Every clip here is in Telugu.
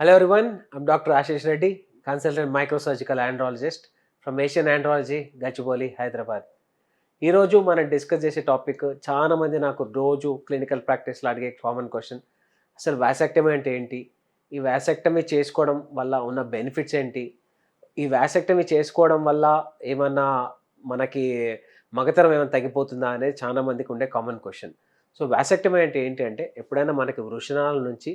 Hello everyone, I'm Dr. Ashish Reddy, consultant microsurgical andrologist from Asian Andrology, Gachibowli, Hyderabad. ఈరోజు మనం డిస్కస్ చేసే టాపిక్ చాలా మంది నాకు రోజు క్లినికల్ ప్రాక్టీస్లో అడిగే కామన్ క్వశ్చన్. అసలు వాసెక్టమీ అంటే ఏంటి? ఈ వాసెక్టమీ చేసుకోవడం వల్ల ఉన్న బెనిఫిట్స్ ఏంటి? ఈ వాసెక్టమీ చేసుకోవడం వల్ల ఏమన్నా మనకి మగతరం ఏమైనా తగ్గిపోతుందా అనేది చాలా మందికి ఉండే కామన్ క్వశ్చన్. సో వాసెక్టమీ అంటే ఏంటి అంటే ఎప్పుడైనా మనకి వృషణాల నుంచి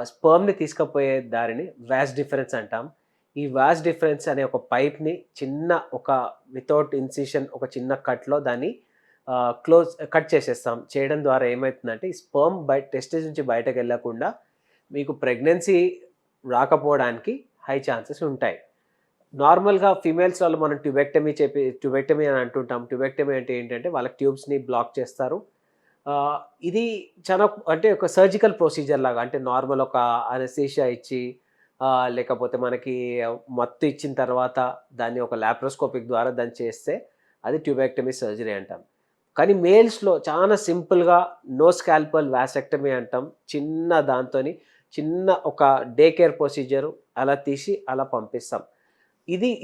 స్పర్మ్‌ని తీసుకుపోయే దారిని వాస్ డిఫరెన్స్ అంటాం. ఈ వాస్ డిఫరెన్స్ అనే ఒక పైప్‌ని చిన్న ఒక వితౌట్ ఇన్సిషన్ ఒక చిన్న కట్‌లో దాన్ని కట్ చేసేస్తాం. చేయడం ద్వారా ఏమైతుందంటే ఈ స్పర్మ్ టెస్టిస్ నుంచి బయటకెళ్ళకుండా మీకు ప్రెగ్నెన్సీ రాకపోవడానికి హై ఛాన్సెస్ ఉంటాయి. నార్మల్‌గా ఫీమేల్స్‌లో మనం ట్యూబెక్టమీ అని అంటుంటాం. ట్యూబెక్టమీ అంటే ఏంటంటే వాళ్ళకి ట్యూబ్స్‌ని బ్లాక్ చేస్తారు. ఇది చాలా అంటే ఒక సర్జికల్ ప్రొసీజర్ లాగా అంటే నార్మల్ ఒక అనస్థీషియా ఇచ్చి లేకపోతే మనకి మత్తు ఇచ్చిన తర్వాత దాన్ని ఒక లాప్రోస్కోపిక్ ద్వారా దాన్ని చేస్తే అది ట్యూబెక్టమీ సర్జరీ అంటాం. కానీ మేల్స్‌లో చాలా సింపుల్‌గా నో స్కాల్పల్ వాసెక్టమీ అంటాం. చిన్న దాంతోని చిన్న ఒక డే కేర్ ప్రొసీజర్ అలా తీసి అలా పంపిస్తాం.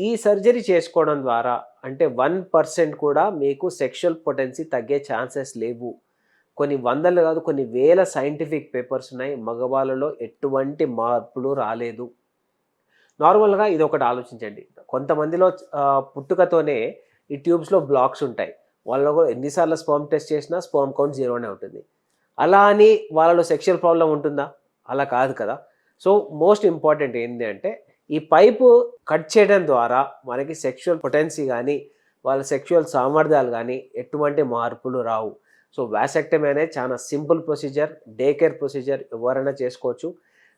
ఈ సర్జరీ చేసుకోవడం ద్వారా అంటే 1% కూడా మీకు సెక్షువల్ పొటెన్సీ తగ్గే ఛాన్సెస్ లేవు. కొన్ని వందలు కాదు కొన్ని వేల సైంటిఫిక్ పేపర్స్ ఉన్నాయి. మగవాళ్ళలో ఎటువంటి మార్పులు రాలేదు. నార్మల్‌గా ఇదొకటి ఆలోచించండి. కొంతమందిలో పుట్టుకతోనే ఈ ట్యూబ్స్‌లో బ్లాక్స్ ఉంటాయి. వాళ్ళలో ఎన్ని సార్లు స్పెర్మ్ టెస్ట్ చేసినా స్పెర్మ్ కౌంట్ జీరోనే ఉంటుంది. అలా అని వాళ్ళలో సెక్షువల్ ప్రాబ్లమ్ ఉంటుందా? అలా కాదు కదా! సో మోస్ట్ ఇంపార్టెంట్ ఏంది అంటే ఈ పైపు కట్ చేయడం ద్వారా మనకి సెక్షువల్ పొటెన్సీ గానీ, వాళ్ళ సెక్షువల్ సామర్థ్యాలు గానీ ఎటువంటి మార్పులు రావు. సో వాసెక్టమీ అనేది చాలా simple procedure, day care procedure ఎవరైనా చేసుకోవచ్చు.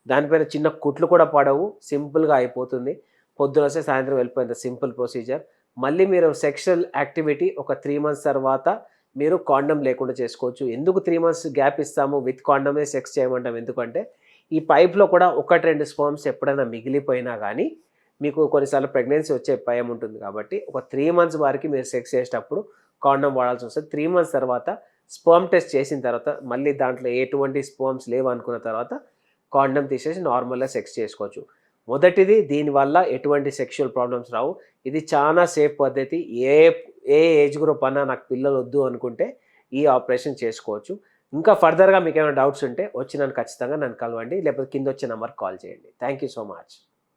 దానిపైన చిన్న కుట్లు కూడా పడవు, సింపుల్‌గా అయిపోతుంది. పొద్దునొస్తే సాయంత్రం వెళ్ళిపోయేంత సింపుల్ ప్రొసీజర్. మళ్ళీ మీరు సెక్షువల్ యాక్టివిటీ ఒక 3 మంత్స్ తర్వాత మీరు కాండోమ్ లేకుండా చేసుకోవచ్చు. ఎందుకు 3 మంత్స్ గ్యాప్ ఇస్తాము? విత్ కాండోమే సెక్స్ చేయమంటాం ఎందుకంటే, ఈ పైప్‌లో కూడా 1, 2 స్పెర్మ్స్ ఎప్పుడైనా మిగిలిపోయినా గానీ, మీకు కొన్నిసార్లు ప్రెగ్నెన్సీ వచ్చే భయం ఉంటుంది కాబట్టి, ఒక 3 మంత్స్ వరకు మీరు సెక్స్ చేసేటప్పుడు కాండోమ్ వాడాల్సి వస్తది. 3 మంత్స్ తర్వాత స్పెర్మ్ టెస్ట్ చేసిన తర్వాత మళ్ళీ దాంట్లో ఎటువంటి స్పెర్మ్స్ లేవనుకున్న తర్వాత కాండోమ్ తీసేసి నార్మల్‌గా సెక్స్ చేసుకోవచ్చు. మొదటిది దీనివల్ల ఎటువంటి సెక్షువల్ ప్రాబ్లమ్స్ రావు. ఇది చాలా సేఫ్ పద్ధతి. ఏ ఏ ఏజ్ గ్రూప్ అన్నా నాకు పిల్లలొద్దు అనుకుంటే ఈ ఆపరేషన్ చేసుకోవచ్చు. ఇంకా ఫర్దర్‌గా మీకేమైనా డౌట్స్ ఉంటే వచ్చి ఖచ్చితంగా నన్ను కలవండి. లేకపోతే కిందొచ్చే నంబర్‌కి కాల్ చేయండి. Thank you so much.